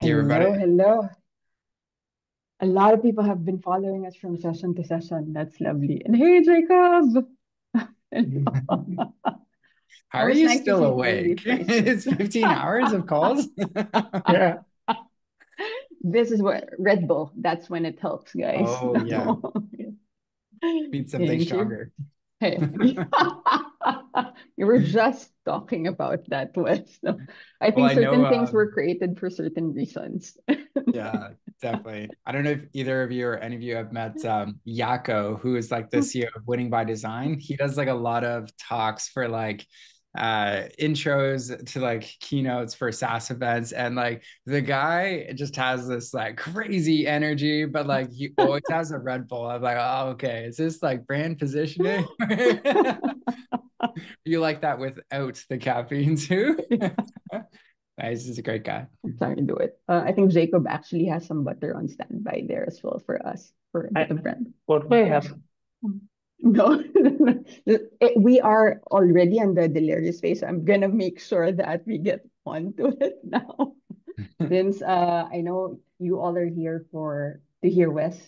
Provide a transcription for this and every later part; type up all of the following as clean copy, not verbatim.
Hey, Hello, everybody. hello. A lot of people have been following us from session to session. That's lovely. And hey, Jacob. Hello. How are Always you nice to still see friendly awake? faces. It's 15 hours of calls. Yeah. This is what Red Bull, that's when it helps, guys. Oh, yeah. Need something Thank you. stronger. Hey, you were just talking about that, Wes. So I Well, think I know, certain things were created for certain reasons. yeah, definitely. I don't know if either of you or any of you have met Yako, who is like the CEO of Winning by Design. He does like a lot of talks for like intros to like keynotes for SaaS events. And like the guy just has this like crazy energy, but like he always has a Red Bull. I'm like, oh, okay. Is this like brand positioning? You like that without the caffeine too? Nice. He's a great guy. Sorry to do it. I think Jacob actually has some butter on standby there as well for us for a bit I of bread. what do I have? No, we are already on the delirious phase. I'm gonna make sure that we get onto it now. Since I know you all are here for to hear Wes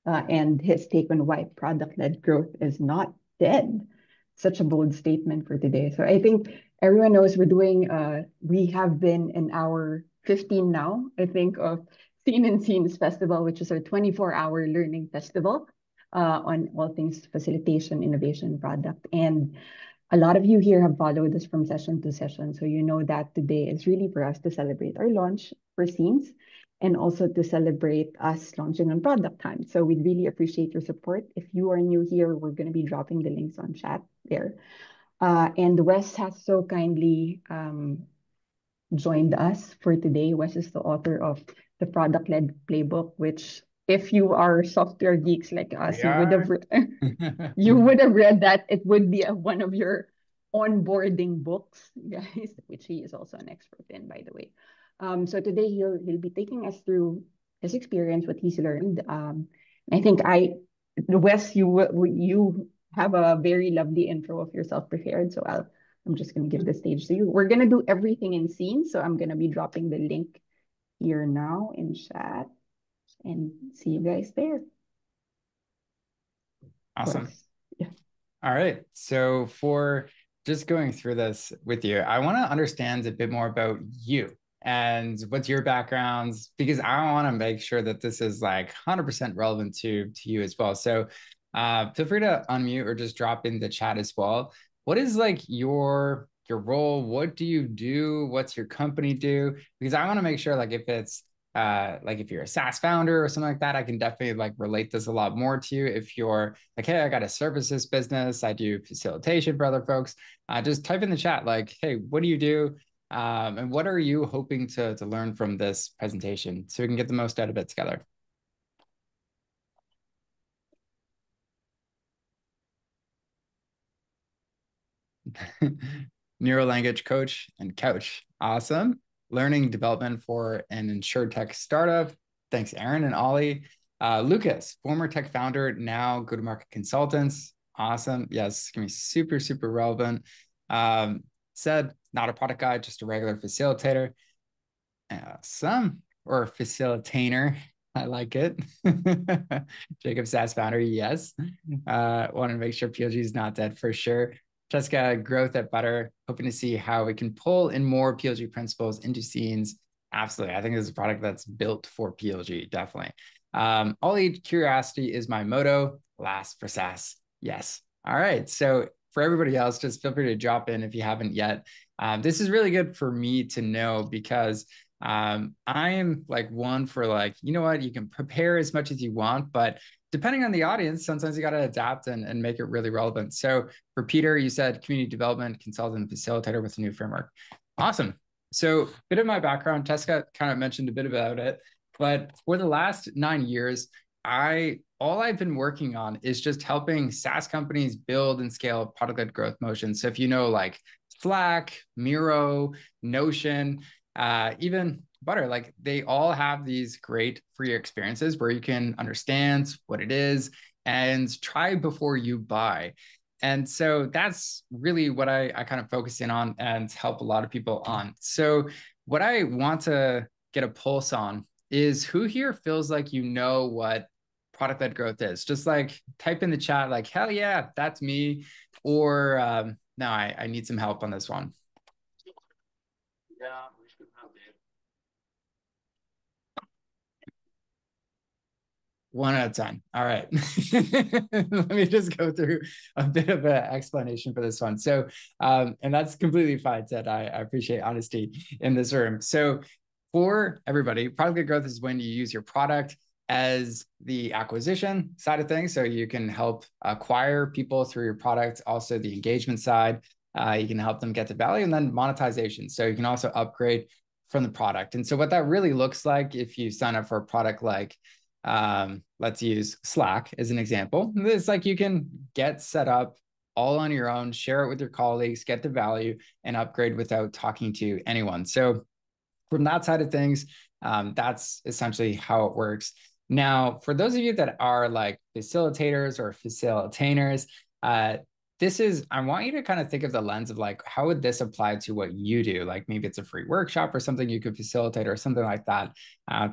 and his take on why product-led growth is not dead. Such a bold statement for today. So I think everyone knows we have been in our 15 now, I think, of Scene and Scenes Festival, which is our 24-hour learning festival on all things facilitation, innovation, product. And a lot of you here have followed us from session to session, so you know that today is really for us to celebrate our launch for Scenes and also to celebrate us launching on product time. So we'd really appreciate your support. If you are new here, we're going to be dropping the links on chat there. And Wes has so kindly joined us for today. Wes is the author of the Product-Led Playbook, which if you are software geeks like us, We are. you would have read that. It would be one of your onboarding books, guys, which he is also an expert in, by the way. So today he'll be taking us through his experience, what he's learned. I think Wes, you have a very lovely intro of yourself prepared, so I'm just gonna give the stage to you. We're gonna do everything in scene, so I'm gonna be dropping the link here now in chat and see you guys there. Awesome. Wes. Yeah. All right. So for just going through this with you, I want to understand a bit more about you and what's your backgrounds, because I want to make sure that this is like 100% relevant to you as well. So feel free to unmute or just drop in the chat as well. What is like your role? What do you do? What's your company do? Because I want to make sure like if you're a SaaS founder or something like that, I can definitely like relate this a lot more to you. If you're like, hey, I got a services business, I do facilitation for other folks, just type in the chat like, hey, what do you do? And what are you hoping to learn from this presentation so we can get the most out of it together? Neuro language coach and couch. Awesome. Learning development for an insured tech startup. Thanks, Aaron and Ollie. Lucas, former tech founder, now go-to-market consultants. Awesome. Yes, gonna be super, super relevant. Said, not a product guy, just a regular facilitator. Some or facilitator. I like it. Jacob SaaS founder, yes. Want to make sure PLG is not dead for sure. Jessica, growth at Butter, hoping to see how we can pull in more PLG principles into scenes. Absolutely. I think this is a product that's built for PLG, definitely. Ollie, curiosity is my motto. Last for SaaS. Yes. All right. So for everybody else, just feel free to drop in if you haven't yet. This is really good for me to know because I am like one for like, you know what, you can prepare as much as you want, but depending on the audience, sometimes you got to adapt and make it really relevant. So for Peter, you said community development consultant facilitator with a new framework. Awesome. So a bit of my background, Jessica kind of mentioned a bit about it, but for the last 9 years, all I've been working on is just helping SaaS companies build and scale product-led growth motion. So if you know like Slack, Miro, Notion, even Butter, like they all have these great free experiences where you can understand what it is and try before you buy. And so that's really what I kind of focus in on and help a lot of people on. So what I want to get a pulse on is who here feels like you know what product-led growth is. Just like type in the chat, like, hell yeah, that's me. Or no, I need some help on this one. Yeah, we should help you. One out of 10. All right. Let me just go through a bit of an explanation for this one. So, and that's completely fine, Ted. I appreciate honesty in this room. So, for everybody, product growth is when you use your product as the acquisition side of things. So, you can help acquire people through your product, also the engagement side. You can help them get to value, and then monetization. So, you can also upgrade from the product. And so, what that really looks like if you sign up for a product like let's use Slack as an example. It's like you can get set up all on your own, share it with your colleagues, get the value, and upgrade without talking to anyone. So from that side of things, that's essentially how it works. Now, for those of you that are like facilitators or facilitainers, I want you to kind of think of the lens of like, how would this apply to what you do? Like maybe it's a free workshop or something you could facilitate or something like that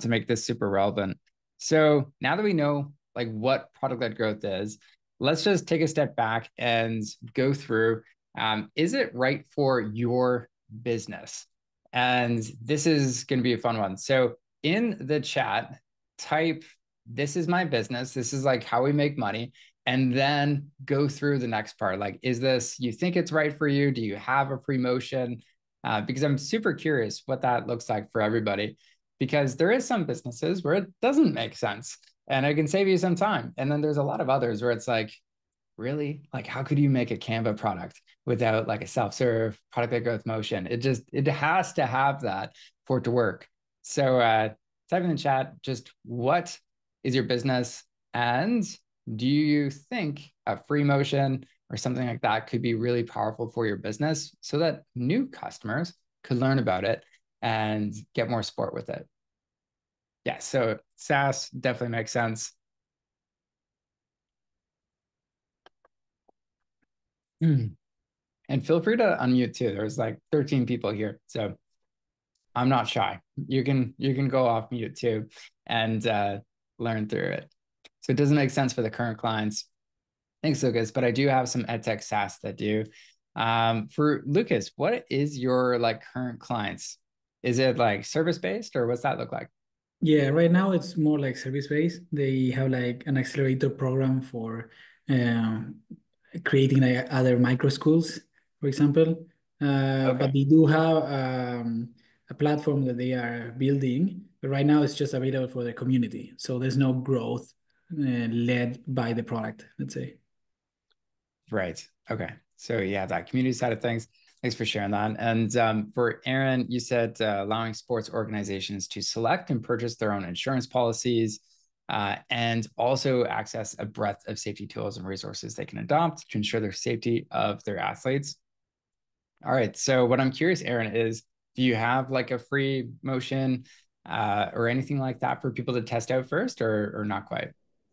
to make this super relevant. So now that we know like what product-led growth is, let's just take a step back and go through, is it right for your business? And this is going to be a fun one. So in the chat, type, this is my business. This is like how we make money. And then go through the next part. Like, is this, you think it's right for you? Do you have a free motion? Because I'm super curious what that looks like for everybody, because there is some businesses where it doesn't make sense and it can save you some time. And then there's a lot of others where it's like, really? Like, how could you make a Canva product without like a self-serve product-led growth motion? It has to have that for it to work. So type in the chat, just what is your business? And do you think a free motion or something like that could be really powerful for your business so that new customers could learn about it and get more support with it? Yeah, so SaaS definitely makes sense. And feel free to unmute too. There's like 13 people here, so I'm not shy. You can go off mute too and learn through it. So it doesn't make sense for the current clients. Thanks, Lucas. But I do have some EdTech SaaS that do. For Lucas, what is your like current clients? Is it like service based or what's that look like? Yeah, right now it's more like service-based. They have like an accelerator program for um, creating like other micro schools, for example. But they do have a platform that they are building, but right now it's just available for the community. So there's no growth led by the product, let's say. Right. Okay. So yeah, that community side of things. Thanks for sharing that. And for Aaron, you said allowing sports organizations to select and purchase their own insurance policies and also access a breadth of safety tools and resources they can adopt to ensure their safety of their athletes. All right. So what I'm curious, Aaron, is do you have like a free motion or anything like that for people to test out first or not quite?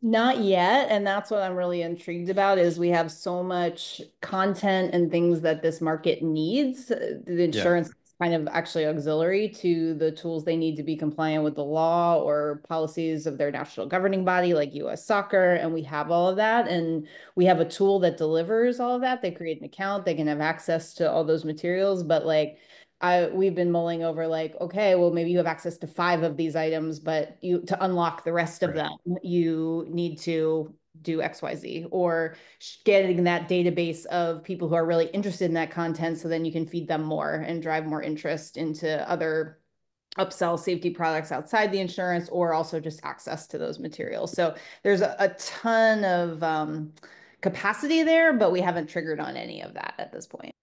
Not yet, and that's what I'm really intrigued about is we have so much content and things that this market needs. The insurance is kind of actually auxiliary to the tools they need to be compliant with the law or policies of their national governing body like US Soccer, and we have all of that, and we have a tool that delivers all of that. They create an account, they can have access to all those materials, but like we've been mulling over like, okay, well, maybe you have access to 5 of these items, but to unlock the rest of them, you need to do XYZ, or getting that database of people who are really interested in that content. So then you can feed them more and drive more interest into other upsell safety products outside the insurance, or also just access to those materials. So there's a ton of capacity there, but we haven't triggered on any of that at this point.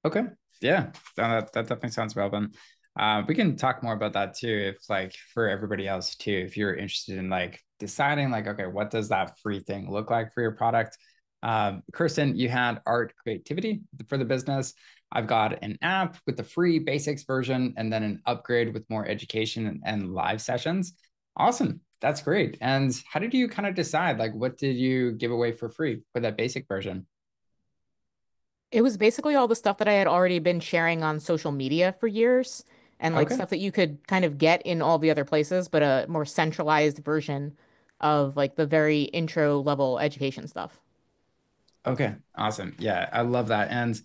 Okay. Yeah, that definitely sounds relevant. We can talk more about that too, if like for everybody else too, if you're interested in like deciding like, okay, what does that free thing look like for your product? Kirsten, you had art creativity for the business. I've got an app with the free basics version and then an upgrade with more education and live sessions. Awesome. That's great. And how did you kind of decide like what did you give away for free for that basic version? It was basically all the stuff that I had already been sharing on social media for years. and like Okay. stuff that you could kind of get in all the other places, but a more centralized version of like the very intro level education stuff. Okay, awesome. Yeah, I love that. And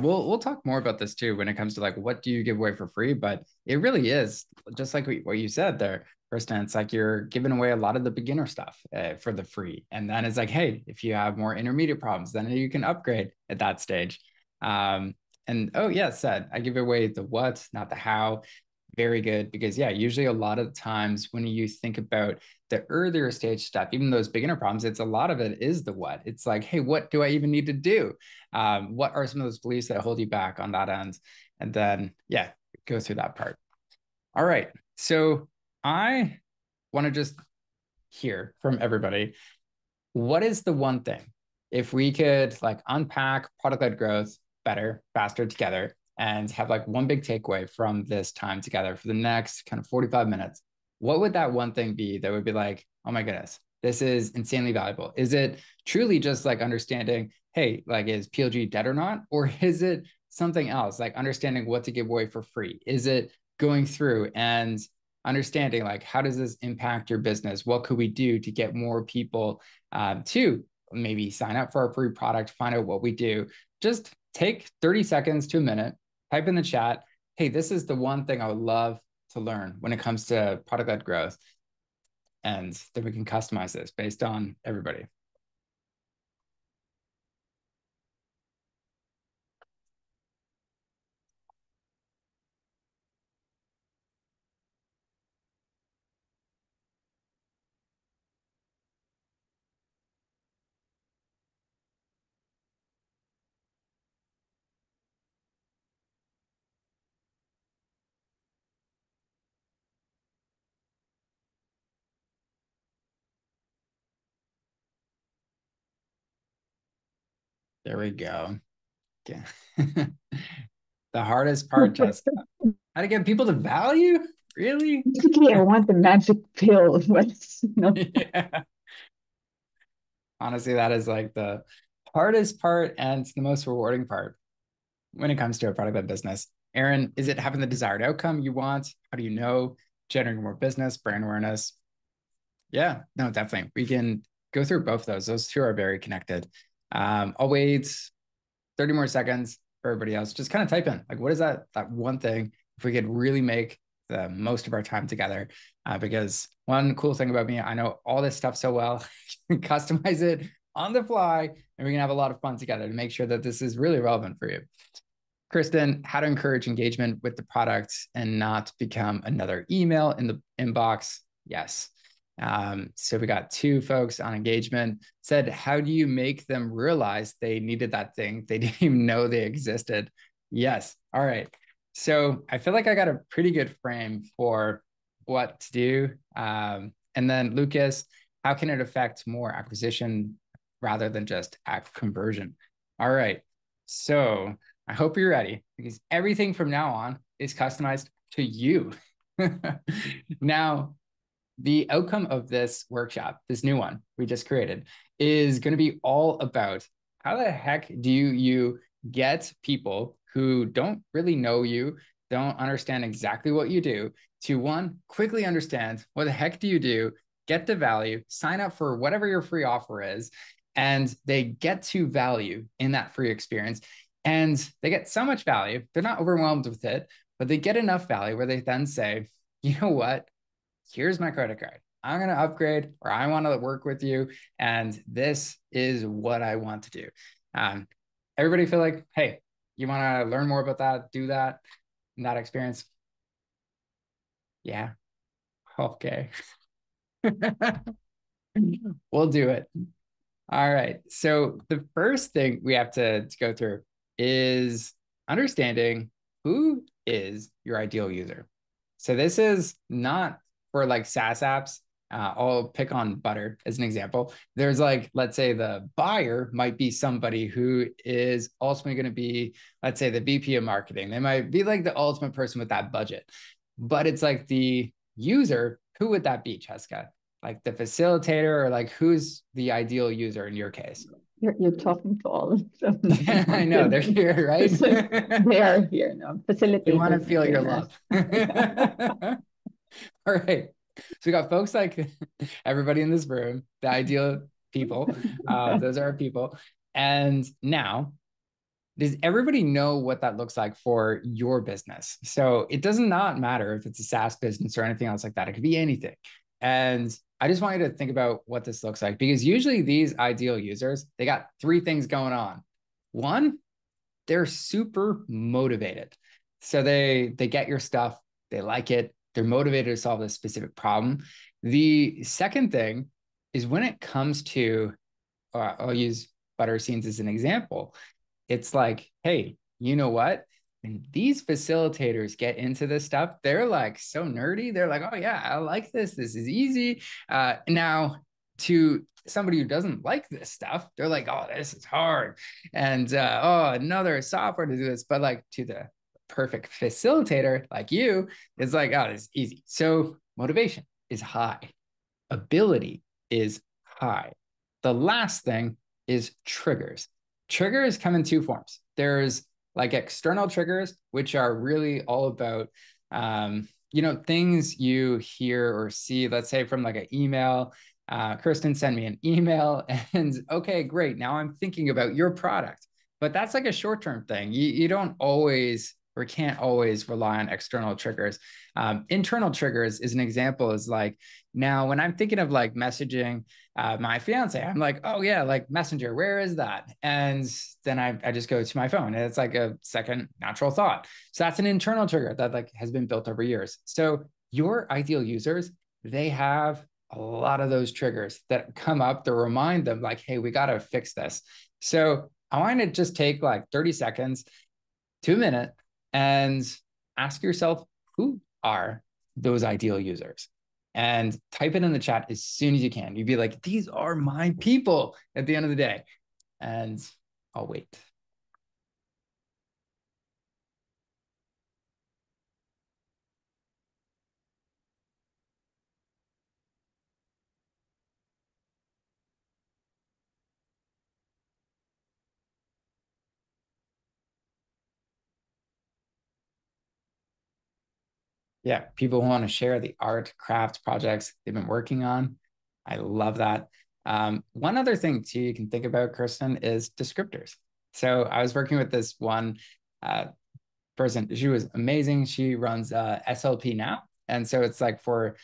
we'll talk more about this too when it comes to like what do you give away for free, but it really is just like what you said there, Kristen. It's like you're giving away a lot of the beginner stuff for the free, and then it's like, hey, if you have more intermediate problems, then you can upgrade at that stage. Um, and oh yeah, said I give away the what, not the how. Very good, because yeah, usually a lot of times when you think about the earlier stage stuff, even those beginner problems, it's a lot of it is the what. It's like, hey, what do I even need to do? What are some of those beliefs that hold you back on that end? And then yeah, go through that part. All right, so I want to just hear from everybody, what is the one thing, if we could like unpack product-led growth better, faster together, and have like one big takeaway from this time together for the next kind of 45 minutes, what would that one thing be that would be like, oh my goodness, this is insanely valuable? Is it truly just like understanding, hey, like is PLG dead or not? Or is it something else, like understanding what to give away for free? Is it going through and understanding like how does this impact your business? What could we do to get more people to maybe sign up for our free product, find out what we do? Just take 30 seconds to a minute, type in the chat, hey, this is the one thing I would love to learn when it comes to product-led growth. And then we can customize this based on everybody. There we go. Okay. The hardest part, Jessica, how to get people to value? Really? Basically, I want the magic pill, but no. Yeah. Honestly, that is like the hardest part and it's the most rewarding part when it comes to a product-led business. Aaron, is it having the desired outcome you want? How do you know? Generating more business, brand awareness? Yeah, no, definitely. We can go through both of those. Those two are very connected. I'll wait 30 more seconds for everybody else. Just kind of type in, like, what is that one thing if we could really make the most of our time together? Because one cool thing about me, I know all this stuff so well, customize it on the fly, and we can have a lot of fun together to make sure that this is really relevant for you. Kristen, how to encourage engagement with the product and not become another email in the inbox? Yes. So we got two folks on engagement. Said, how do you make them realize they needed that thing they didn't even know they existed? Yes. All right. So I feel like I got a pretty good frame for what to do. And then Lucas, how can it affect more acquisition rather than just conversion? All right. So I hope you're ready, because everything from now on is customized to you. Now, the outcome of this workshop, this new one we just created, is going to be all about how the heck do you get people who don't really know you, don't understand exactly what you do, to one, quickly understand what the heck do you do, get the value, sign up for whatever your free offer is, and they get to value in that free experience. And they get so much value, they're not overwhelmed with it, but they get enough value where they then say, you know what? Here's my credit card. I'm going to upgrade, or I want to work with you. And this is what I want to do. Everybody feel like, hey, you want to learn more about that, do that in that experience? Yeah. Okay. We'll do it. All right. So the first thing we have to go through is understanding who is your ideal user. So this is not for like SaaS apps. I'll pick on Butter as an example. There's like, let's say the buyer might be somebody who is ultimately going to be, let's say, the VP of marketing. They might be like the ultimate person with that budget. But it's like the user, who would that be, Cheska? Like the facilitator, or like who's the ideal user in your case? You're talking to all of them. I know they're here, right? They are here now. They want to Facilitators, feel your goodness. love. All right. So we got folks like everybody in this room, the ideal people. Those are our people. And now, does everybody know what that looks like for your business? So it does not matter if it's a SaaS business or anything else like that. It could be anything. And I just want you to think about what this looks like, because usually these ideal users, they got three things going on. One, they're super motivated. So they get your stuff, they like it, they're motivated to solve a specific problem. The second thing is when it comes to, I'll use butter scenes as an example. It's like, hey, you know what? When these facilitators get into this stuff, they're like so nerdy. They're like, oh yeah, I like this. This is easy. Now, to somebody who doesn't like this stuff, they're like, oh, this is hard. And oh, another software to do this. But like to the perfect facilitator like you, it's like, oh, it's easy. So motivation is high. Ability is high. The last thing is triggers. Triggers come in two forms. There's like external triggers, which are really all about, things you hear or see, let's say from like an email. Kirsten sent me an email and okay, great. Now I'm thinking about your product. But that's like a short-term thing. You don't always or can't always rely on external triggers. Internal triggers is an example is like, now when I'm thinking of like messaging my fiance, I'm like, oh yeah, like Messenger, where is that? And then I just go to my phone and it's like a second natural thought. So that's an internal trigger that like has been built over years. So your ideal users, they have a lot of those triggers that come up to remind them like, hey, we got to fix this. So I want to just take like 30 seconds to a minute and ask yourself, who are those ideal users? And type it in the chat as soon as you can. You'd be like, these are my people at the end of the day. And I'll wait. Yeah, people want to share the art, craft projects they've been working on. I love that. One other thing too you can think about, Kirsten, is descriptors. So I was working with this one person. She was amazing. She runs SLP now. And so it's like for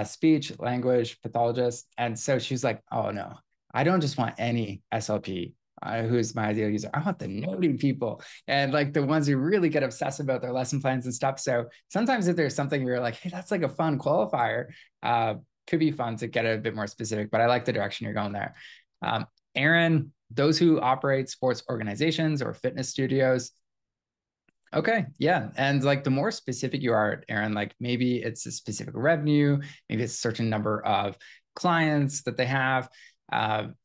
speech, language pathologists. And so she's like, oh no, I don't just want any SLP who's my ideal user. I want the nerdy people and like the ones who really get obsessed about their lesson plans and stuff. So sometimes if there's something you're like, hey, that's like a fun qualifier, could be fun to get a bit more specific, but I like the direction you're going there. Aaron, those who operate sports organizations or fitness studios. Okay, yeah. And like the more specific you are, Aaron, like maybe it's a specific revenue, maybe it's a certain number of clients that they have.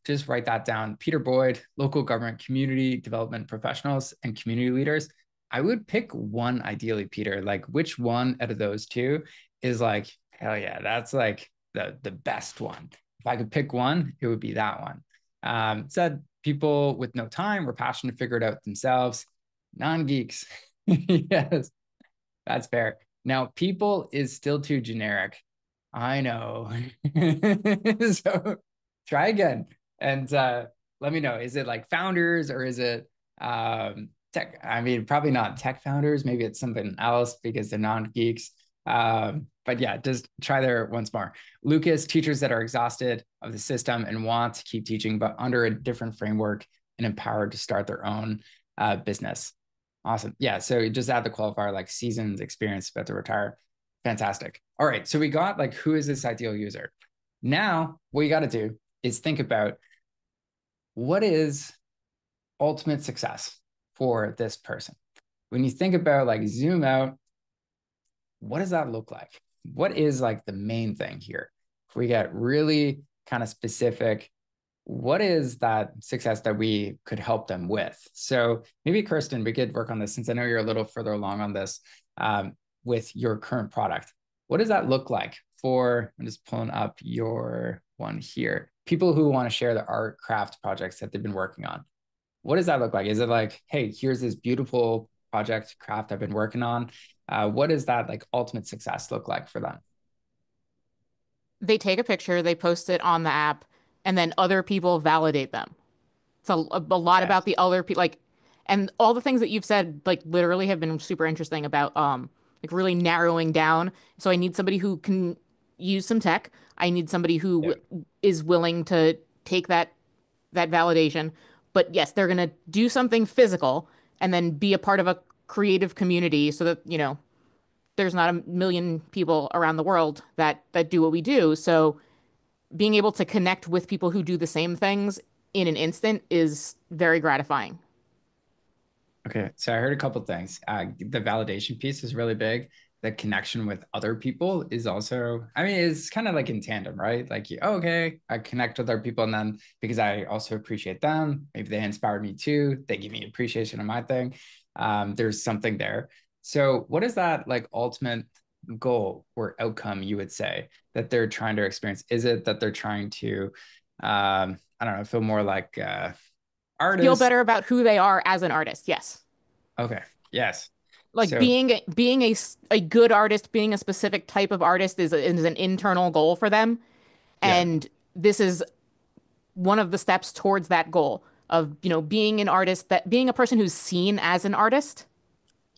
Just write that down. Peter Boyd, local government, community development professionals, and community leaders. I would pick one ideally, Peter. Like which one out of those two is like, hell yeah, that's like the best one. If I could pick one, it would be that one. Said people with no time were passionate to figure it out themselves. Non-geeks. Yes, that's fair. Now, people is still too generic. I know. So try again and let me know. Is it like founders or is it tech? I mean, probably not tech founders. Maybe it's something else because they're non-geeks. But yeah, just try there once more. Lucas, teachers that are exhausted of the system and want to keep teaching, but under a different framework and empowered to start their own business. Awesome. Yeah. So just add the qualifier like seasons, experience, about to retire. Fantastic. All right. So we got like, who is this ideal user? Now, what you got to do is think about what is ultimate success for this person. When you think about like zoom out, what does that look like? What is like the main thing here? If we get really kind of specific, what is that success that we could help them with? So maybe Kirsten, we could work on this since I know you're a little further along on this with your current product. What does that look like for, I'm just pulling up your one here. People who want to share the art craft projects that they've been working on. What does that look like? Is it like, hey, here's this beautiful project craft I've been working on? What does that like ultimate success look like for them? They take a picture, they post it on the app, and then other people validate them. It's a lot Yes. about the other people, like, and all the things that you've said, like, literally have been super interesting about, like, really narrowing down. So I need somebody who can use some tech. I need somebody who is willing to take that validation. But yes, they're gonna do something physical and then be a part of a creative community so that, there's not a million people around the world that do what we do. So being able to connect with people who do the same things in an instant is very gratifying. Okay, so I heard a couple things. The validation piece is really big. The connection with other people is also, I mean, it's kind of like in tandem, right? Like, okay, I connect with other people, and then because I also appreciate them, maybe they inspired me too. They give me appreciation of my thing. There's something there. So, what is that like ultimate goal or outcome you would say that they're trying to experience? Is it that they're trying to, I don't know, feel more like Feel artists? better about who they are as an artist. Yes. Okay. Yes. Like So being a good artist, being a specific type of artist is an internal goal for them. yeah, And this is one of the steps towards that goal of, being an artist, that being a person who's seen as an artist.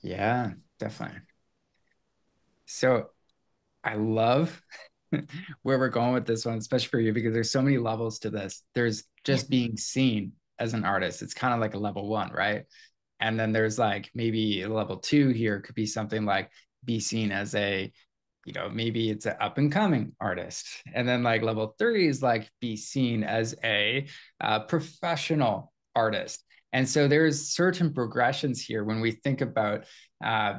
yeah, definitely. So I love where we're going with this one, especially for you, because there's so many levels to this. There's just being seen as an artist. It's kind of like a level one, right? And then there's like maybe a level two here could be something like be seen as a, maybe it's an up and coming artist. And then like level three is like be seen as a professional artist. And so there's certain progressions here when we think about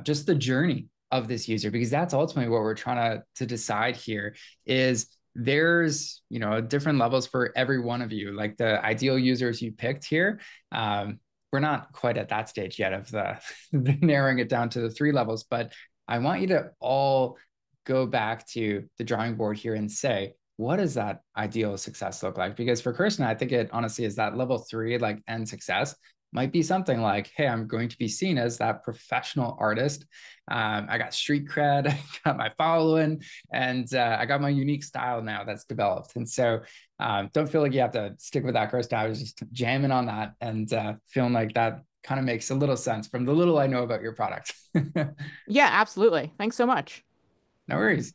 just the journey of this user, because that's ultimately what we're trying to decide here is there's different levels for every one of you. Like the ideal users you picked here, we're not quite at that stage yet of the narrowing it down to the three levels, but I want you to all go back to the drawing board here and say, what does that ideal success look like? Because for Kirsten, I think it honestly is that level three, like end success might be something like, hey, I'm going to be seen as that professional artist. I got street cred, I got my following, and I got my unique style now that's developed. And so don't feel like you have to stick with that, Kirsten. I was just jamming on that and feeling like that kind of makes a little sense from the little I know about your product. Yeah, absolutely. Thanks so much. No worries.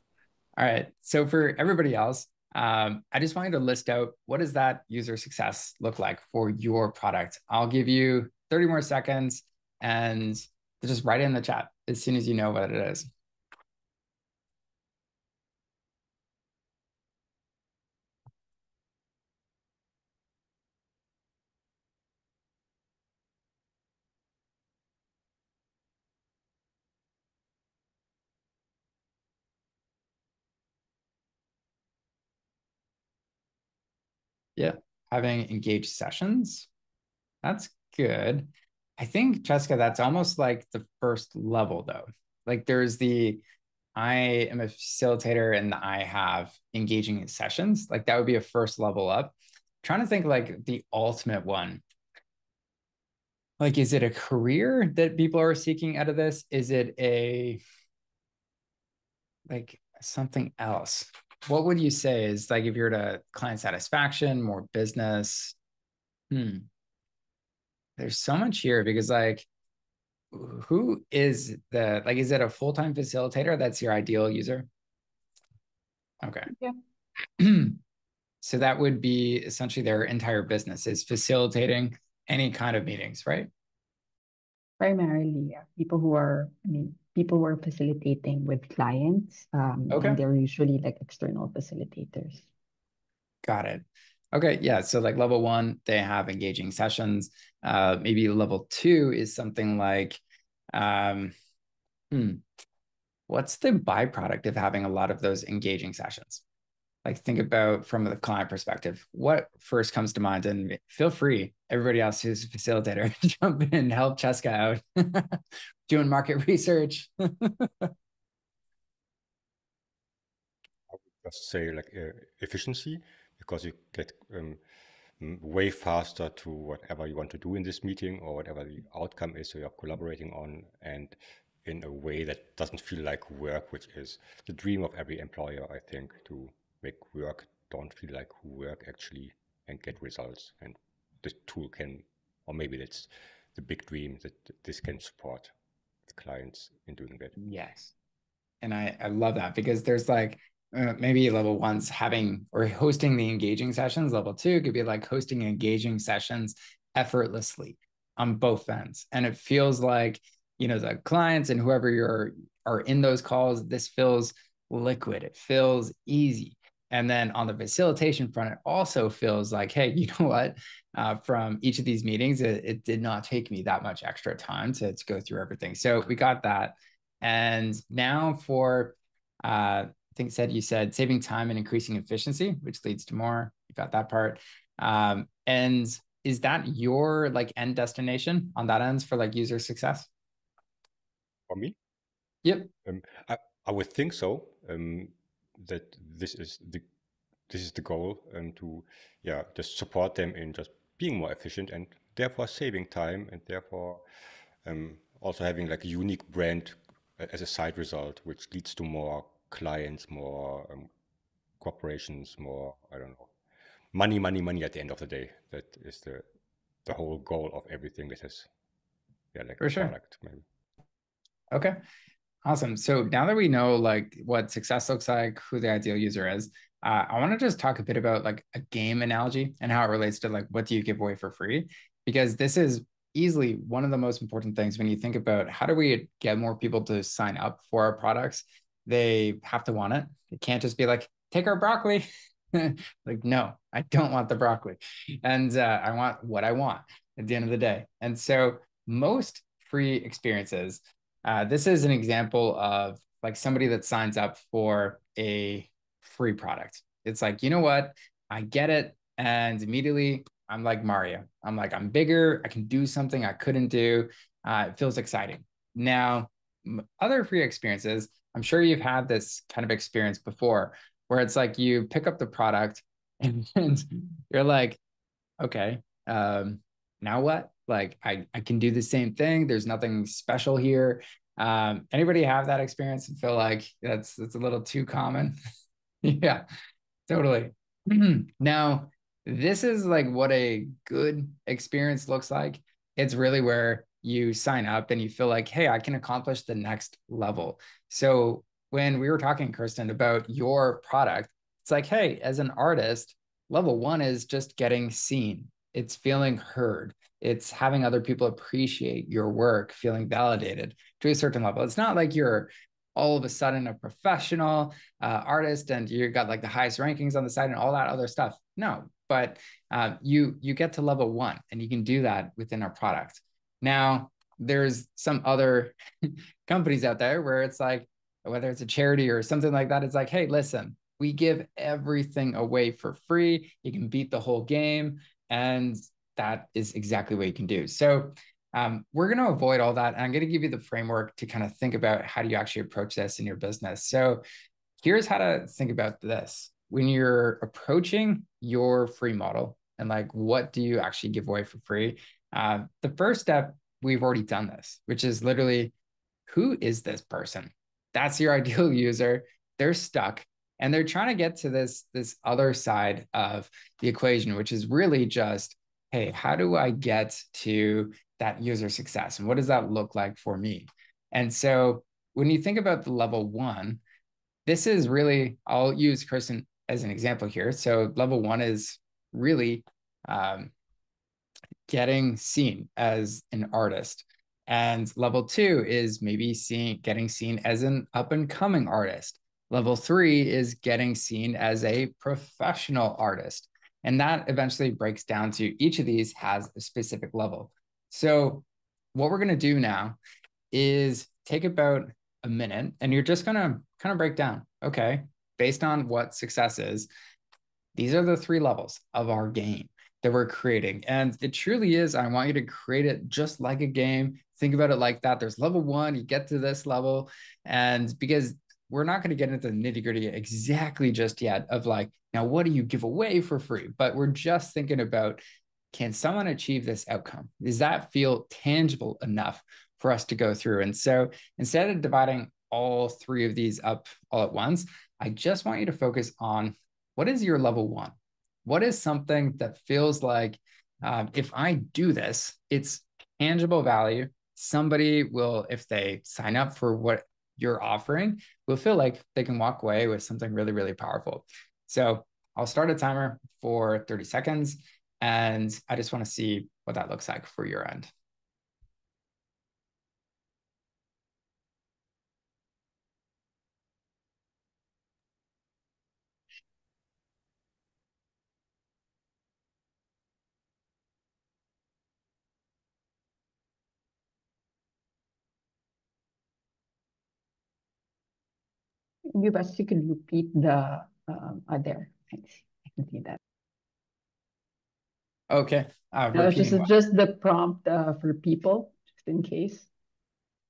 All right. So for everybody else, I just want you to list out what does that user success look like for your product. I'll give you 30 more seconds and just write it in the chat as soon as you know what it is. Yeah. Having engaged sessions. That's good. I think, Jessica, that's almost like the first level, though. Like there's the I am a facilitator and I have engaging sessions. Like that would be a first level up. I'm trying to think like the ultimate one. Like, is it a career that people are seeking out of this? Is it a like something else? What would you say is like if you're to client satisfaction, more business? There's so much here because like who is the like is it a full-time facilitator that's your ideal user? Okay. Yeah. So that would be essentially their entire business is facilitating any kind of meetings, right? Primarily, yeah. People who are facilitating with clients, Okay. and they're usually like external facilitators. Got it. Okay. Yeah. So like level one, they have engaging sessions. Maybe level two is something like, um, what's the byproduct of having a lot of those engaging sessions? Like think about from the client perspective, what first comes to mind, and feel free, everybody else who's a facilitator, jump in, help Cheska out, doing market research. Just say like efficiency, because you get way faster to whatever you want to do in this meeting or whatever the outcome is so you're collaborating on, and in a way that doesn't feel like work, which is the dream of every employer, I think, to make work don't feel like work actually and get results. And this tool can, or maybe that's the big dream, that this can support the clients in doing that. Yes. And I love that, because there's like maybe level one's having or hosting the engaging sessions. Level two could be like hosting engaging sessions effortlessly on both ends. And it feels like, the clients and whoever are in those calls, this feels liquid. It feels easy. And then on the facilitation front, it also feels like, hey, you know what? From each of these meetings, it did not take me that much extra time to go through everything. So we got that. And now for, I think you said saving time and increasing efficiency, which leads to more. You got that part. And is that your like end destination on that ends for like user success? For me? Yep. I would think so. That this is the goal, to just support them in just being more efficient and therefore saving time, and therefore also having like a unique brand as a side result, which leads to more clients, more corporations, more, I don't know, money at the end of the day. That is the whole goal of everything that has like For a sure. product maybe. Okay. Awesome. So now that we know like what success looks like, who the ideal user is, I want to just talk a bit about like a game analogy and how it relates to like what do you give away for free? Because this is easily one of the most important things when you think about how do we get more people to sign up for our products. They have to want it. It can't just be like, take our broccoli. Like, no, I don't want the broccoli. And I want what I want at the end of the day. And so most free experiences, this is an example of like somebody that signs up for a free product. It's like, you know what? I get it. And immediately I'm like Mario. I'm like, I'm bigger. I can do something I couldn't do. It feels exciting. Now, other free experiences, I'm sure you've had this kind of experience before where it's like you pick up the product and you're like, okay, now what? Like I can do the same thing. There's nothing special here. Anybody have that experience and feel like that's a little too common? Yeah, totally. Now, this is like what a good experience looks like. It's really where you sign up and you feel like, hey, I can accomplish the next level. So when we were talking, Kirsten, about your product, it's like, hey, as an artist, level one is just getting seen. It's feeling heard. It's having other people appreciate your work, feeling validated to a certain level. It's not like you're all of a sudden a professional artist and you got like the highest rankings on the site and all that other stuff. No, but you get to level one and you can do that within our product. Now, there's some other companies out there where it's like, whether it's a charity or something like that, it's like, hey, listen, we give everything away for free. You can beat the whole game. And that is exactly what you can do. So we're going to avoid all that. And I'm going to give you the framework to kind of think about how do you actually approach this in your business. So here's how to think about this. When you're approaching your free model and like, what do you actually give away for free? The first step, we've already done this, which is literally, who is this person? That's your ideal user. They're stuck and they're trying to get to this other side of the equation, which is really just, hey, how do I get to that user success? And what does that look like for me? And so when you think about the level one, this is really, I'll use Kristen as an example here. So level one is really getting seen as an artist. And level two is maybe getting seen as an up and coming artist. Level three is getting seen as a professional artist. And that eventually breaks down to each of these has a specific level. So what we're going to do now is take about a minute and you're just going to kind of break down, okay, based on what success is, these are the three levels of our game that we're creating. And it truly is, I want you to create it just like a game. Think about it like that. There's level one, you get to this level. And because we're not going to get into the nitty gritty exactly just yet of like, now what do you give away for free? But we're just thinking about, can someone achieve this outcome? Does that feel tangible enough for us to go through? And so instead of dividing all three of these up all at once, I just want you to focus on, what is your level one? What is something that feels like, if I do this, it's tangible value. Somebody will, if they sign up for what you're offering, will feel like they can walk away with something really, really powerful. So I'll start a timer for 30 seconds, and I just want to see what that looks like for your end. Maybe best you can repeat the other. Thanks. I can see that. Okay. Just the prompt for people, just in case.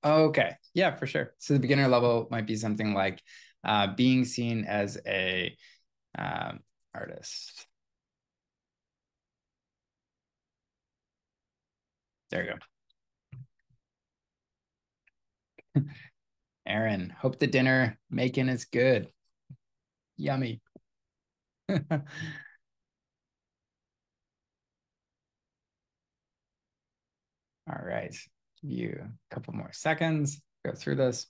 Okay. Yeah, for sure. So the beginner level might be something like being seen as a artist. There you go. Aaron, hope the dinner making is good. Yummy. All right. Give you a couple more seconds. Go through this.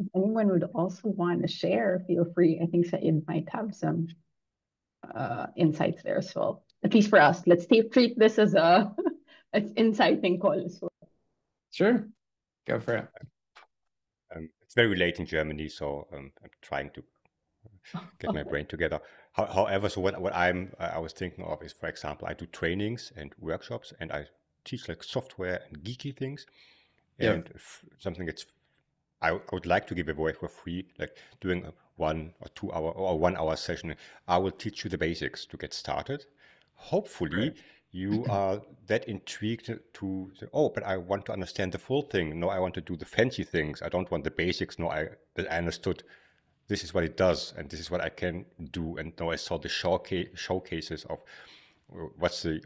If anyone would also want to share, feel free. I think Said might have some insights there as well. At least for us, let's treat this as a an inciting call as well. Sure, go for it. It's very late in Germany, so I'm trying to get my brain together. However, so what I was thinking of is, for example, I do trainings and workshops, and I teach like software and geeky things, and something that's I would like to give away for free, like doing a 1 or 2 hour or 1 hour session. I will teach you the basics to get started. Hopefully, you are that intrigued to say, oh, but I want to understand the full thing. No, I want to do the fancy things. I don't want the basics. No, I understood this is what it does and this is what I can do. And now I saw the showcases of what's the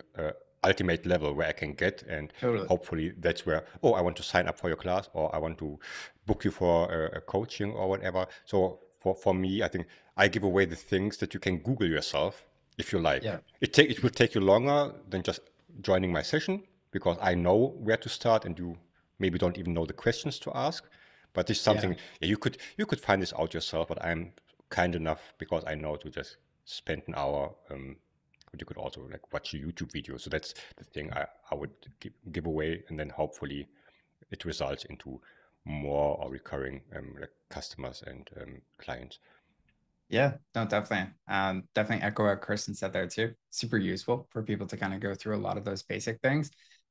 ultimate level where I can get, and hopefully that's where, oh, I want to sign up for your class, or I want to book you for a coaching or whatever. So for me, I think I give away the things that you can Google yourself if you like. It will take you longer than just joining my session, because I know where to start and you maybe don't even know the questions to ask. But this is something you could find this out yourself, but I'm kind enough because I know to just spend an hour. But you could also like watch a YouTube video. So that's the thing I would give away, and then hopefully it results into more or recurring like customers and clients. Yeah, no, definitely. Definitely echo what Kirsten said there too. Super useful for people to kind of go through a lot of those basic things.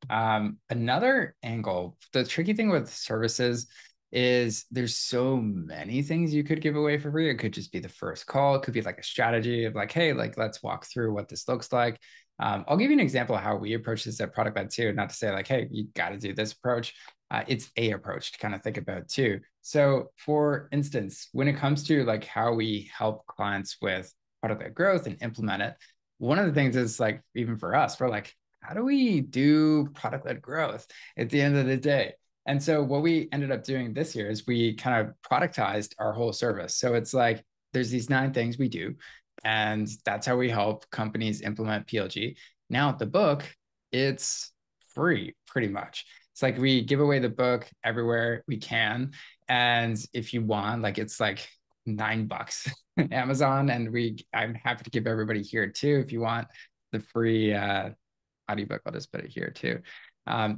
Another angle, the tricky thing with services is there's so many things you could give away for free. It could just be the first call. It could be like a strategy of like, hey, like let's walk through what this looks like. I'll give you an example of how we approach this at Product Led too, not to say like, hey, you got to do this approach. It's a approach to kind of think about too. So for instance, when it comes to like how we help clients with product-led growth and implement it, one of the things is like, even for us, we're like, how do we do product-led growth at the end of the day? And so what we ended up doing this year is we kind of productized our whole service. So it's like, there's these 9 things we do, and that's how we help companies implement PLG. Now the book, it's free pretty much. It's like we give away the book everywhere we can. And if you want, like it's like $9 Amazon. And I'm happy to give everybody here too. If you want the free audiobook, I'll just put it here too.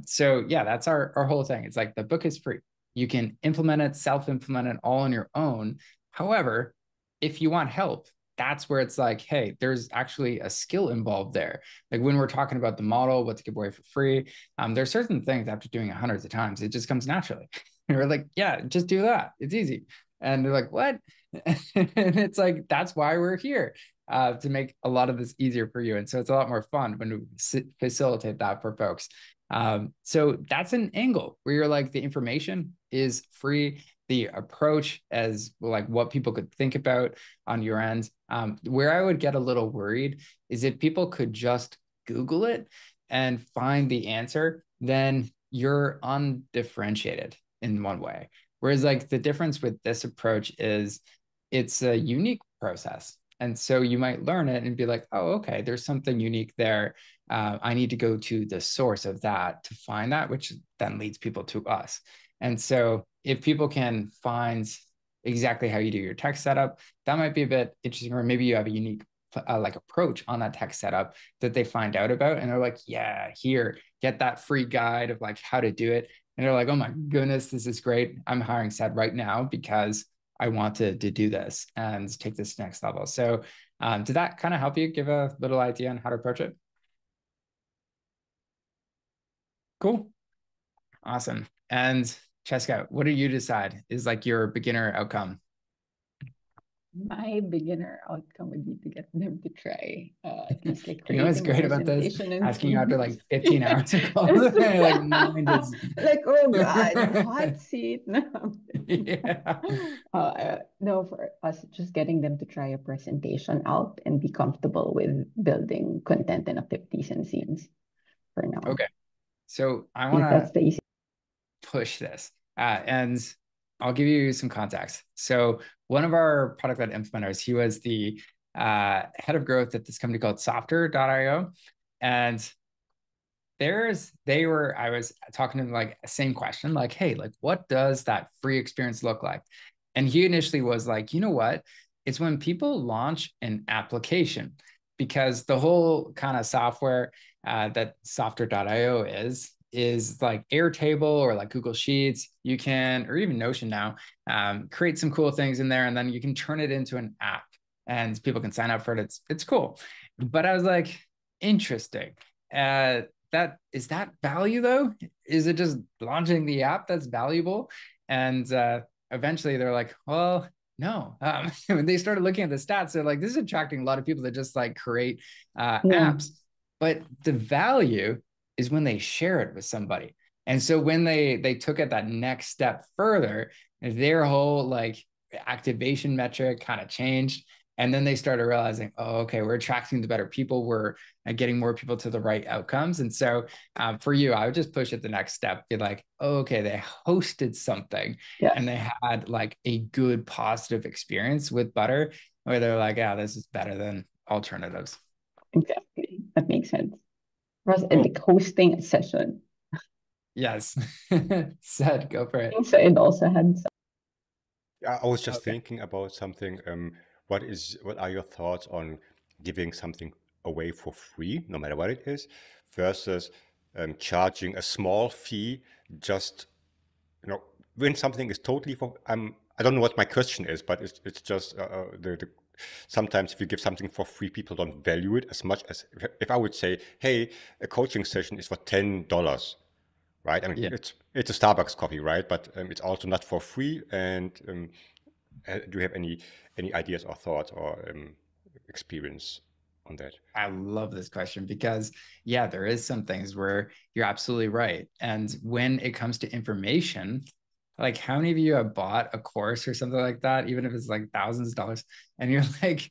So yeah, that's our whole thing. It's like the book is free. You can implement it, self-implement it all on your own. However, if you want help, that's where it's like, hey, there's actually a skill involved there. Like when we're talking about the model, what to give away for free, there's certain things after doing it hundreds of times, it just comes naturally. And we're like, yeah, just do that. It's easy. And they're like, what? And it's like, that's why we're here. to make a lot of this easier for you. And so it's a lot more fun when we facilitate that for folks. So that's an angle where you're like, the information is free. The approach as like what people could think about on your end. Where I would get a little worried is if people could just Google it and find the answer, then you're undifferentiated in one way. Whereas like the difference with this approach is it's a unique process. And so you might learn it and be like, oh, okay, there's something unique there. I need to go to the source of that to find that, which then leads people to us. And so if people can find exactly how you do your tech setup, that might be a bit interesting, or maybe you have a unique like approach on that tech setup that they find out about. And they're like, yeah, here, get that free guide of like how to do it. And they're like, oh my goodness, this is great. I'm hiring Seth right now because I wanted to do this and take this next level. So did that kind of help you give a little idea on how to approach it? Cool. Awesome. And Cheska, what do you decide is like your beginner outcome? My beginner outcome would be to get them to try at least like You know what's creating a great about this? presentation and Asking you after like 15 yeah. hours of calls. Like mind is like, oh God, hot seat. No. Yeah. No, for us, just getting them to try a presentation out and be comfortable with building content and activities and scenes for now. Okay. So I I want think that's to the easy. push this. And I'll give you some context. So one of our product-led implementers, he was the head of growth at this company called Softer.io. And I was talking to him like same question, like, hey, like what does that free experience look like? And he initially was like, you know what? It's when people launch an application, because the whole kind of software that Softer.io is like Airtable or like Google Sheets. You can, or even Notion now, create some cool things in there, and then you can turn it into an app, and people can sign up for it. It's cool. But I was like, interesting. That value though? Is it just launching the app that's valuable? And eventually they're like, well, no. When they started looking at the stats, they're like, this is attracting a lot of people that just like create apps. But the value is when they share it with somebody. And so when they took it that next step further, their whole like activation metric kind of changed. And then they started realizing, oh, okay, we're attracting the better people. We're getting more people to the right outcomes. And so for you, I would just push it the next step. Be like, oh, okay, they hosted something and they had like a good positive experience with Butter, where they're like, yeah, this is better than alternatives. Exactly. That makes sense. Like hosting a session. Yes. Said, go for it. So it also had some. I was just thinking about something. What are your thoughts on giving something away for free, no matter what it is, versus charging a small fee just, when something is totally for, I don't know what my question is, but it's just sometimes if you give something for free, people don't value it as much as if I would say, hey, a coaching session is for $10, right? I mean, it's a Starbucks coffee, right? But it's also not for free. And do you have any ideas or thoughts or experience on that? I love this question because, yeah, there is some things where you're absolutely right. And when it comes to information, like how many of you have bought a course or something like that, even if it's like thousands of dollars, and you're like,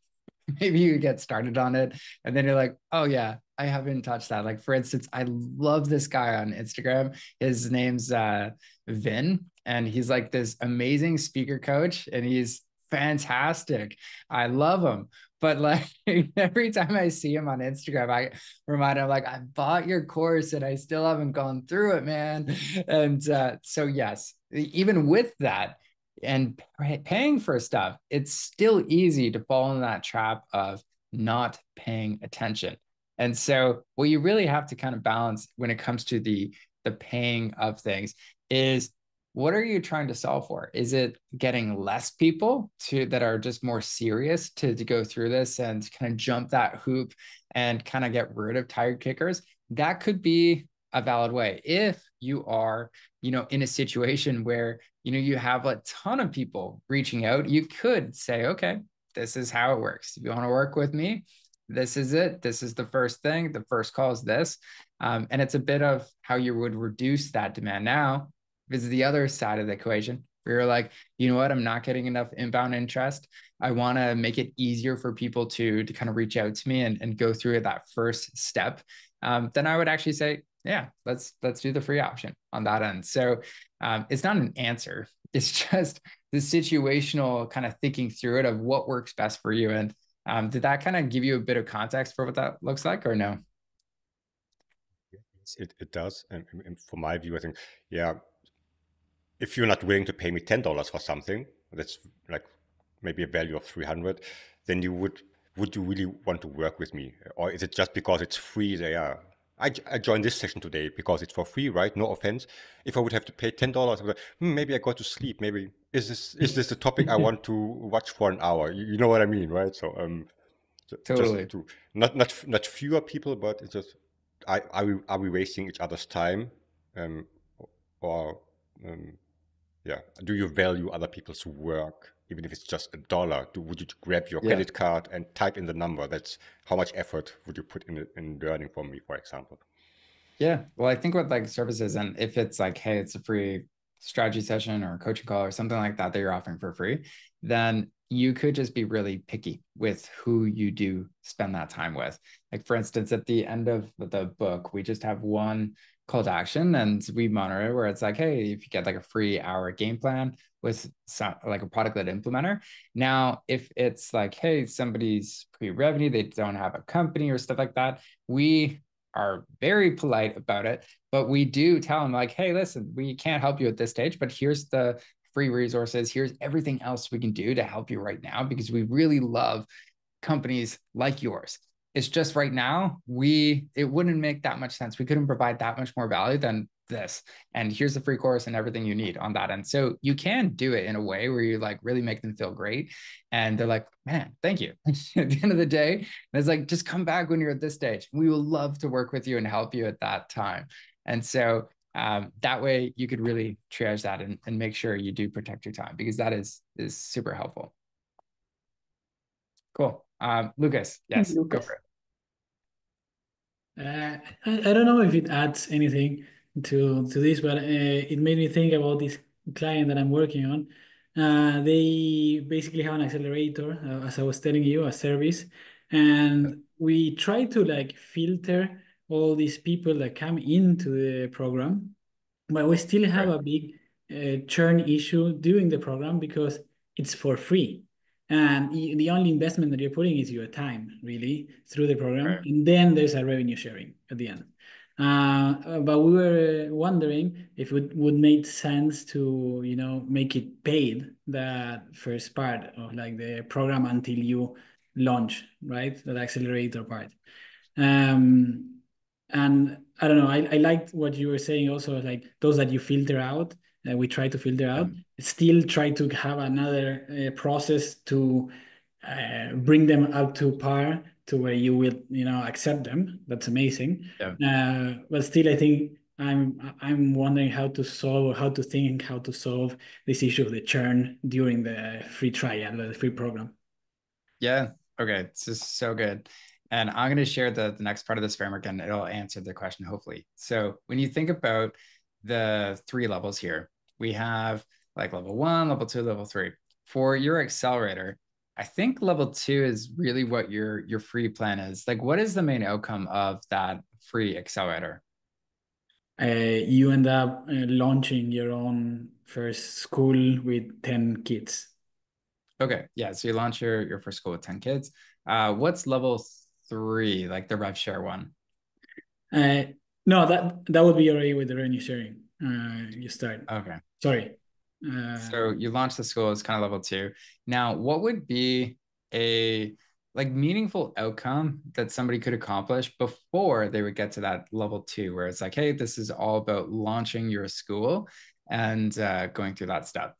maybe you get started on it, and then you're like, oh yeah, I haven't touched that. Like for instance, I love this guy on Instagram. His name's Vin, and he's like this amazing speaker coach, and he's fantastic. I love him. But like every time I see him on Instagram, I remind him like, I bought your course and I still haven't gone through it, man. And so yes, even with that and paying for stuff, it's still easy to fall in that trap of not paying attention. And so what you really have to kind of balance when it comes to the paying of things is, what are you trying to solve for? Is it getting less people that are just more serious to go through this and kind of jump that hoop and kind of get rid of tired kickers? That could be a valid way. If you are, in a situation where, you have a ton of people reaching out, you could say, okay, this is how it works. If you want to work with me, this is it. This is the first thing. The first call is this. And it's a bit of how you would reduce that demand now. This is the other side of the equation. Where you're like, you know what? I'm not getting enough inbound interest. I want to make it easier for people to kind of reach out to me and go through that first step. Then I would actually say, yeah, let's do the free option on that end. So it's not an answer. It's just the situational kind of thinking through it of what works best for you. And did that kind of give you a bit of context for what that looks like, or no? It does. And from my view, I think, yeah, if you're not willing to pay me $10 for something, that's like maybe a value of 300, then would you really want to work with me? Or is it just because it's free? I joined this session today because it's for free, right? No offense. If I would have to pay $10, I would maybe I go to sleep. Maybe is this the topic I want to watch for an hour? You know what I mean, right? So Totally. just to not fewer people, but it's just are we wasting each other's time, or yeah, do you value other people's work, even if it's just $1? Would you grab your credit card and type in the number? That's how much effort would you put in learning from me, for example? Yeah. Well, I think with like services, and if it's like, hey, it's a free strategy session or a coaching call or something like that you're offering for free, then you could just be really picky with who you do spend that time with. Like, for instance, at the end of the book, we just have one call to action and we monitor it where it's like, hey, if you get like a free hour game plan with some, like a product-led implementer. Now, if it's like, hey, somebody's pre-revenue, they don't have a company or stuff like that, we are very polite about it, but we do tell them like, hey, listen, we can't help you at this stage, but here's the free resources. Here's everything else we can do to help you right now, because we really love companies like yours. It's just right now, it wouldn't make that much sense. We couldn't provide that much more value than this. And here's the free course and everything you need on that end. So you can do it in a way where you like really make them feel great. And they're like, man, thank you. At the end of the day, it's like, just come back when you're at this stage. We will love to work with you and help you at that time. And so that way you could really triage that and make sure you do protect your time, because that is super helpful. Cool. Lucas, yes, go for it. I don't know if it adds anything to this, but it made me think about this client that I'm working on. They basically have an accelerator, as I was telling you, a service, and we try to like filter all these people that come into the program, but we still have a big churn issue during the program because it's for free. And the only investment that you're putting is your time, really, through the program. And then there's a revenue sharing at the end. But we were wondering if it would make sense to, make it paid, that first part of like the program until you launch, right? That accelerator part. And I don't know, I liked what you were saying also, like those that you filter out, we try to filter out, still try to have another process to bring them up to par to where you will, accept them. That's amazing. But still, I think I'm wondering how to solve this issue of the churn during the free trial, the free program. Yeah. Okay. This is so good. And I'm going to share the next part of this framework and it'll answer the question, hopefully. So when you think about the 3 levels here, we have like level 1, level 2, level 3. For your accelerator, I think level 2 is really what your free plan is. Like, what is the main outcome of that free accelerator? You end up launching your own first school with 10 kids. Okay. Yeah. So you launch your first school with 10 kids. What's level 3, like the rev share one? No, that would be already with the revenue sharing. You start. Okay. Sorry. So you launch the school as kind of level 2. Now, what would be a like meaningful outcome that somebody could accomplish before they would get to that level 2, where it's like, hey, this is all about launching your school and going through that step?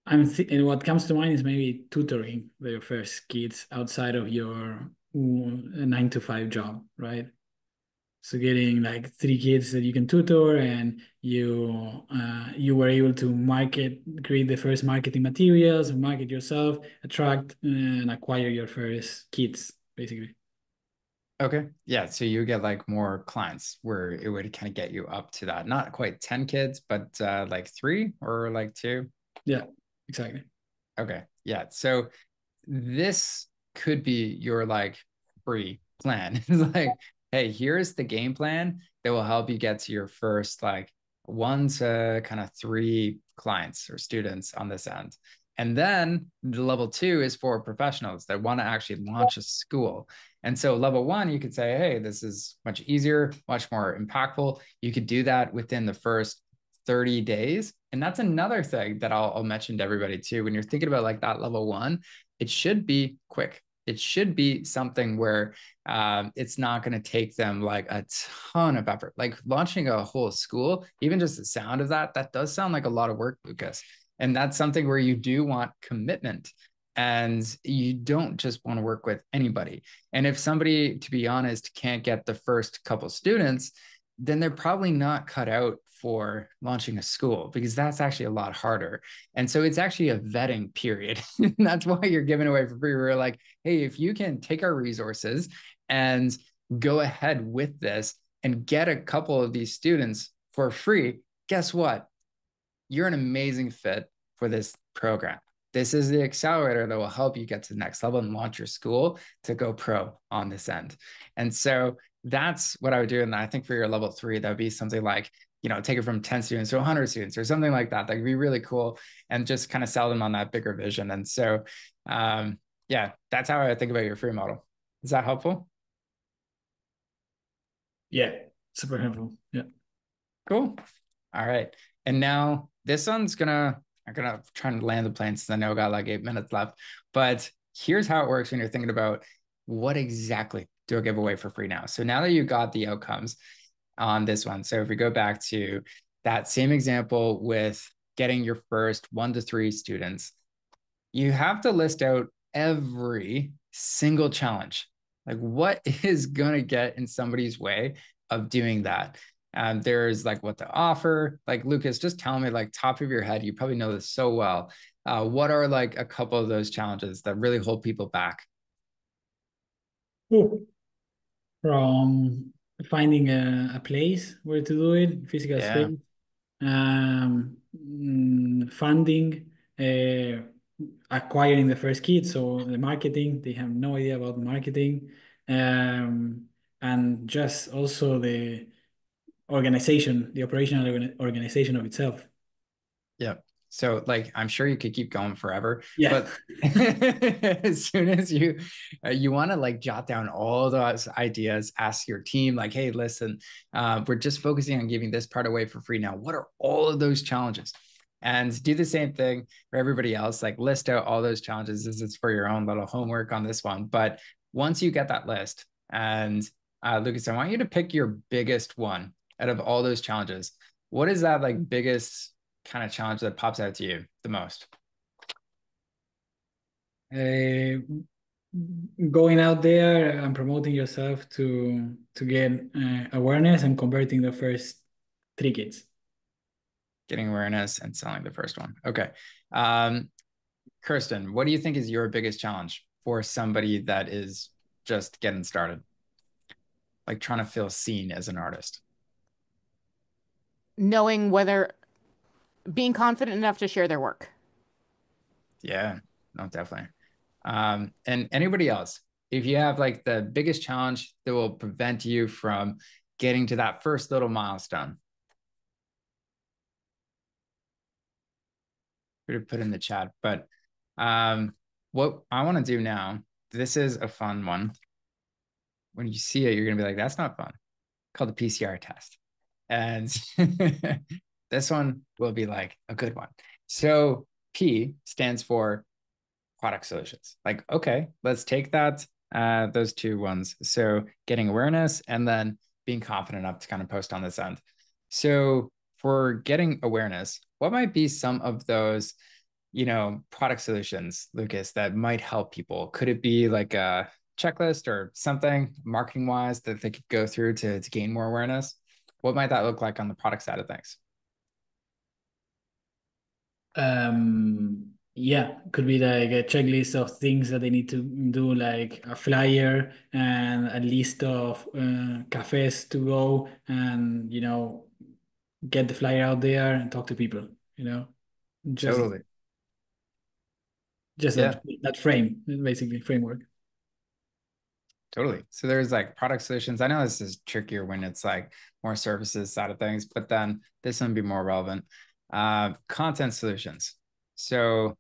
And what comes to mind is maybe tutoring their first kids outside of your 9 to 5 job, right? So getting like 3 kids that you can tutor, and you were able to create the first marketing materials, market yourself, attract and acquire your first kids, basically. Okay. Yeah. So you get like more clients where it would kind of get you up to that. Not quite 10 kids, but like 3 or like 2. Yeah, exactly. Okay. Yeah. So this could be your like free plan. It's like, hey, here's the game plan that will help you get to your first like 1 to kind of 3 clients or students on this end. And then the level 2 is for professionals that want to actually launch a school. And so level 1, you could say, hey, this is much easier, much more impactful. You could do that within the first 30 days. And that's another thing that I'll mention to everybody too. When you're thinking about like that level 1, it should be quick. It should be something where it's not going to take them like a ton of effort. Like launching a whole school, even just the sound of that, that does sound like a lot of work, Lucas. And that's something where you do want commitment, and you don't just want to work with anybody. And if somebody, to be honest, can't get the first couple students, then they're probably not cut out for launching a school, because that's actually a lot harder. And so it's actually a vetting period. That's why you're giving away for free. We're like, hey, if you can take our resources and go ahead with this and get a couple of these students for free, guess what? You're an amazing fit for this program. This is the accelerator that will help you get to the next level and launch your school to go pro on this end. And so that's what I would do. And I think for your level 3, that would be something like, take it from 10 students to 100 students or something like that. That would be really cool, and just kind of sell them on that bigger vision. And so, yeah, that's how I think about your free model. Is that helpful? Yeah, super helpful. Yeah. Cool. All right. And now this one's I'm gonna try to land the plane since I know I got like 8 minutes left. But here's how it works when you're thinking about what exactly do I give away for free now. So now that you got the outcomes on this one, so if we go back to that same example with getting your first 1 to 3 students, you have to list out every single challenge. Like, what is going to get in somebody's way of doing that? There's like what to offer. Like, Lucas, just tell me, like, top of your head, you probably know this so well. What are like a couple of those challenges that really hold people back? Ooh. From finding a place where to do it, physical Yeah. space, funding, acquiring the first kid. So the marketing, they have no idea about marketing, and just also the organization, the operational organization of itself. Yeah. So like, I'm sure you could keep going forever, Yeah. but as soon as you want to like jot down all those ideas, ask your team like, hey, listen, we're just focusing on giving this part away for free now. What are all of those challenges? And do the same thing for everybody else. Like, list out all those challenges. This is for your own little homework on this one. But once you get that list, and Lucas, I want you to pick your biggest one out of all those challenges. What is that like biggest kind of challenge that pops out to you the most? Going out there and promoting yourself to get awareness and converting the first 3 kids. Getting awareness and selling the first one. Okay. Kirsten, what do you think is your biggest challenge for somebody that is just getting started? Like trying to feel seen as an artist? Knowing being confident enough to share their work. Yeah, no, definitely. And anybody else, if you have like the biggest challenge that will prevent you from getting to that first little milestone, put in the chat. But what I want to do now, this is a fun one. When you see it, you're gonna be like, that's not fun. Called the PCR test. And this one will be like a good one. So P stands for product solutions. Like, okay, let's take that, those 2 ones. So getting awareness and then being confident enough to kind of post on this end. So for getting awareness, what might be some of those, product solutions, Lucas, that might help people? Could it be like a checklist or something marketing wise that they could go through to gain more awareness? What might that look like on the product side of things? Yeah, could be like a checklist of things that they need to do, like a flyer and a list of cafes to go, and get the flyer out there and talk to people. Just Totally. just Yeah. that frame, basically framework. Totally. So there's like product solutions. I know this is trickier when it's like more services side of things, but then this one would be more relevant. Content solutions. So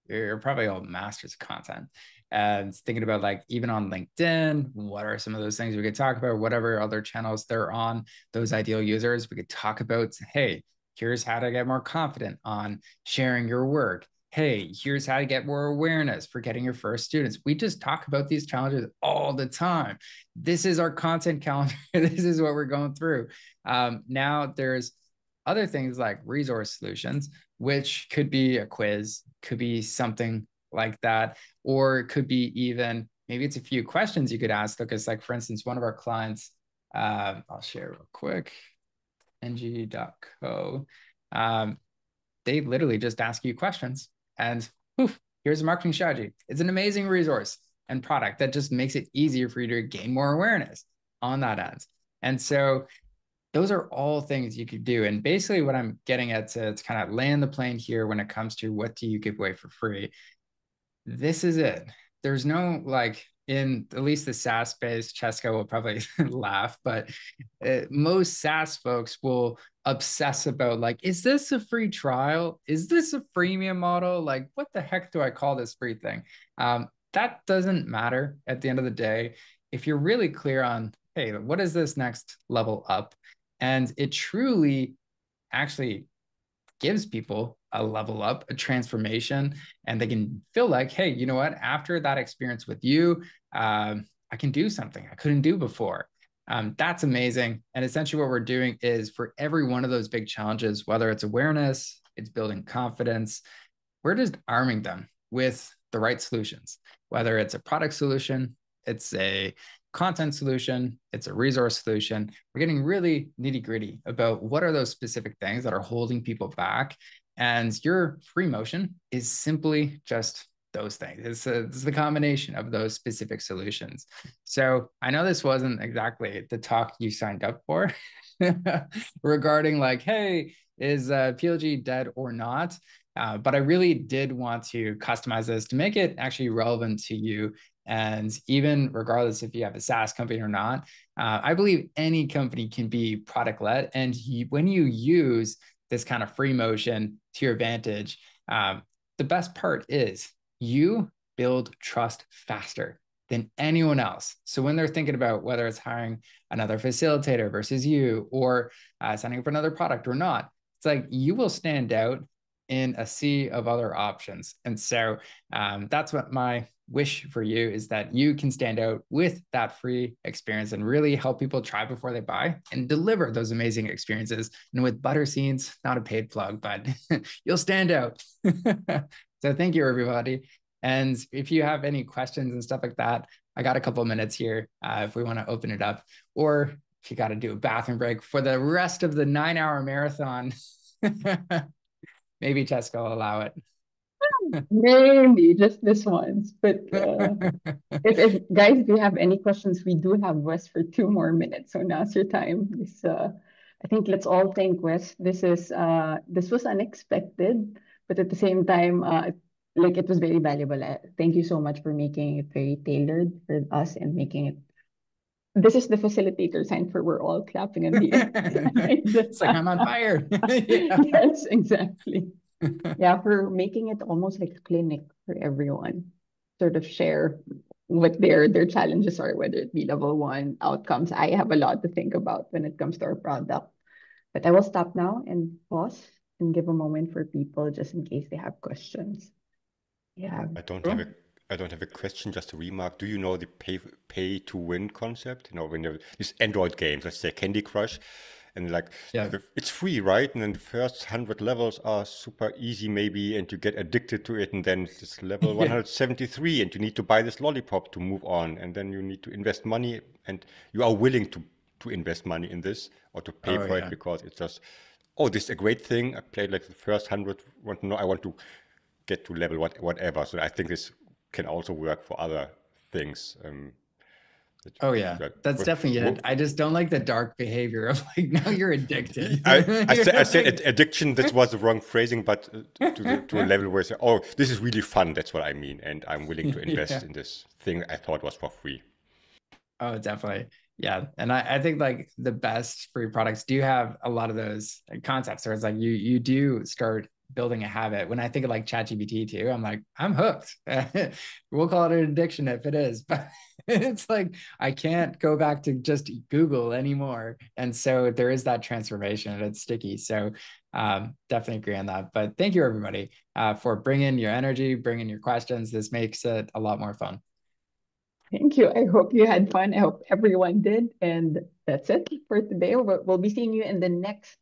you're probably all masters of content and thinking about like even on LinkedIn, what are some of those things we could talk about, whatever other channels they're on, those ideal users, we could talk about, hey, here's how to get more confident on sharing your work. Hey, here's how to get more awareness for getting your first students. We just talk about these challenges all the time. This is our content calendar. This is what we're going through. Now there's other things like resource solutions, which could be a quiz, could be something like that, or it could be even maybe it's a few questions you could ask. Because like, for instance, one of our clients, I'll share real quick, ng.co, they literally just ask you questions and poof, here's a marketing strategy. It's an amazing resource and product that just makes it easier for you to gain more awareness on that end. And so those are all things you could do. And basically what I'm getting at to kind of land the plane here when it comes to what do you give away for free, this is it. There's no like, in at least the SaaS space, Cheska will probably laugh, but most SaaS folks will obsess about like, is this a free trial? Is this a freemium model? Like, what the heck do I call this free thing? That doesn't matter at the end of the day. If you're really clear on, hey, what is this next level up? And it truly actually gives people a level up, a transformation, and they can feel like, hey, you know what? After that experience with you, I can do something I couldn't do before. That's amazing. And essentially what we're doing is for every one of those big challenges, whether it's awareness, it's building confidence, we're just arming them with the right solutions, whether it's a product solution, it's a content solution, it's a resource solution. We're getting really nitty gritty about what are those specific things that are holding people back. And your free motion is simply just those things. It's the combination of those specific solutions. So I know this wasn't exactly the talk you signed up for regarding like, hey, is PLG dead or not? But I really did want to customize this to make it actually relevant to you. And even regardless if you have a SaaS company or not, I believe any company can be product led. And when you use this kind of free motion to your advantage, the best part is you build trust faster than anyone else. So when they're thinking about whether it's hiring another facilitator versus you, or signing up for another product or not, it's like you will stand out in a sea of other options. And so that's what my wish for you is, that you can stand out with that free experience and really help people try before they buy and deliver those amazing experiences. And with butter scenes, not a paid plug, but you'll stand out. So thank you, everybody. And if you have any questions and stuff like that, I got a couple of minutes here if we want to open it up, or if you got to do a bathroom break for the rest of the 9-hour marathon. Maybe Cheska will allow it. Maybe just this once. But if guys, if you have any questions, we do have Wes for 2 more minutes. So now's your time. I think let's all thank Wes. This was unexpected, but at the same time, like it was very valuable. Thank you so much for making it very tailored for us and making it. This is the facilitator sign for we're all clapping in the air. It's like I'm on fire. Yeah. Yes, exactly. Yeah, for making it almost like a clinic for everyone. Sort of share what their challenges are, whether it be level 1 outcomes. I have a lot to think about when it comes to our product. But I will stop now and pause and give a moment for people just in case they have questions. Yeah. I don't have a question, just a remark. Do you know the pay to win concept? When you have these Android games, let's say Candy Crush, And like, Yeah. it's free, right? And then the first 100 levels are super easy maybe, and you get addicted to it. And then it's level Yeah. 173, and you need to buy this lollipop to move on. And then you need to invest money, and you are willing to invest money in this or to pay Oh, for yeah. it because it's just, oh, this is a great thing. I played like the first 100, want to know, I want to get to level whatever. So I think this can also work for other things. Oh yeah, that's definitely it. I just don't like the dark behavior of like, now you're addicted. I said addiction. That was the wrong phrasing, but to a level where I say, oh, this is really fun. That's what I mean, and I'm willing to invest in this thing I thought was for free. Oh, definitely. Yeah. And I think like the best free products do have a lot of those concepts where it's like you do start building a habit. When I think of like ChatGPT too, I'm like, I'm hooked. We'll call it an addiction if it is, but it's like I can't go back to just Google anymore. And so there is that transformation and it's sticky. So definitely agree on that. But thank you everybody for bringing your energy, bringing your questions. This makes it a lot more fun. Thank you. I hope you had fun. I hope everyone did. And that's it for today. We'll be seeing you in the next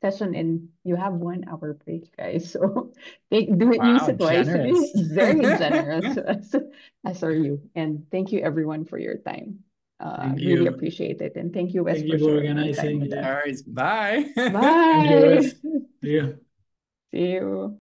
session, and you have 1 hour break, guys. So use it wisely. Generous. Very generous, as are you. And thank you everyone for your time. Really appreciate it. And thank you, Wes, Thank for you for sharing your time organizing. with us. All right. Bye. Bye. Thank you, Wes. See you. See you.